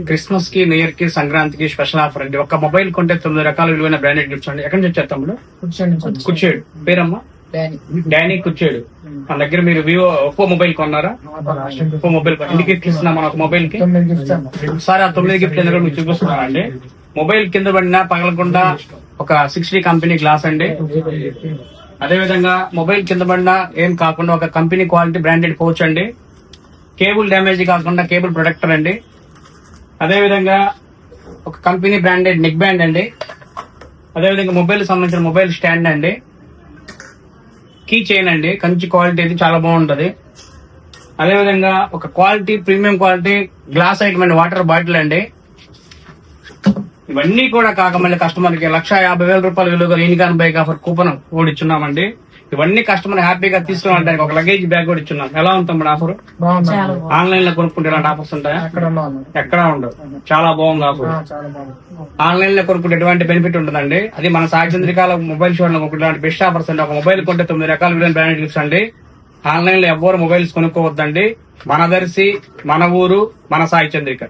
Christmas కి, new year కి, సంక్రాంతికి స్పెషల్ ఆఫర్ అండి. ఒక మొబైల్ కొంటే 9 రకాల విలువైన బ్రాండెడ్ గిఫ్ట్స్ అండి. ఎక్కడి నుంచి వచ్చారు తమ్ముడు? కుర్చేడు. పేరమ్మా? డానీ కుర్చేడు. మన దగ్గర మీరు వివో ఒప్పో మొబైల్ కొన్నారా? ఒప్పో మొబైల్ ఎన్ని గిఫ్ట్ ఇస్తున్నాం మన ఒక మొబైల్ కి? ఒకసారి ఆ 9 గిఫ్ట్ ఎందుకు మీకు చూపిస్తున్నానండి. మొబైల్ కింద పడినా పగలకుండా ఒక 60 కంపెనీ గ్లాస్ అండి. అదే విధంగా మొబైల్ కింద పడినా ఏం కాకుండా ఒక కంపెనీ క్వాలిటీ బ్రాండెడ్ పౌచ్ అండి. కేబుల్ డ్యామేజ్ కాకుండా కేబుల్ ప్రొటెక్టర్ అండి. అదే విధంగా ఒక కంపెనీ బ్రాండెడ్ నెక్ బ్యాండ్ అండి. అదే విధంగా మొబైల్ సంబంధించిన మొబైల్ స్టాండ్ అండి. కీ చైన్ అండి, కంచి క్వాలిటీ అయితే చాలా బాగుంటది. అదే విధంగా ఒక quality premium quality glass item అండి, వాటర్ బాటిల్ అండి. ఇవన్నీ కూడా కాక మళ్ళీ కస్టమర్ కి 1,50,000 రూపాయల విలువ యూనికాన్ బైక్ ఆఫర్ కూపన్ కూడా ఇచ్చున్నామండి. ఇవన్నీ కస్టమర్ హ్యాపీగా తీసుకురావడానికి ఒక లగేజ్ బ్యాగ్ కూడా ఇచ్చున్నాం. ఎలా ఉంటుంది ఆఫర్? ఆన్లైన్ లో కొనుక్కుంటే ఇలాంటి ఆఫర్స్ ఉంటాయా? ఎక్కడ ఉండవు. చాలా బాగుంది ఆఫర్. ఆన్లైన్ లో కొనుక్కుంటే ఎటువంటి బెనిఫిట్ ఉంటుందండి. అది మన సాయంత్రికాల మొబైల్ షో లో కొనుక్కుంటే బెస్ట్ ఆఫర్స్ అండి. ఒక మొబైల్ కొంటే 9 రకాల విలువైన బ్రాండెడ్ గిఫ్ట్స్ అండి. ఆన్లైన్ లో ఎవరు మొబైల్స్ కొనుక్కోవద్దండి. మన దర్శి, మన ఊరు, మన సాయి చంద్రిక.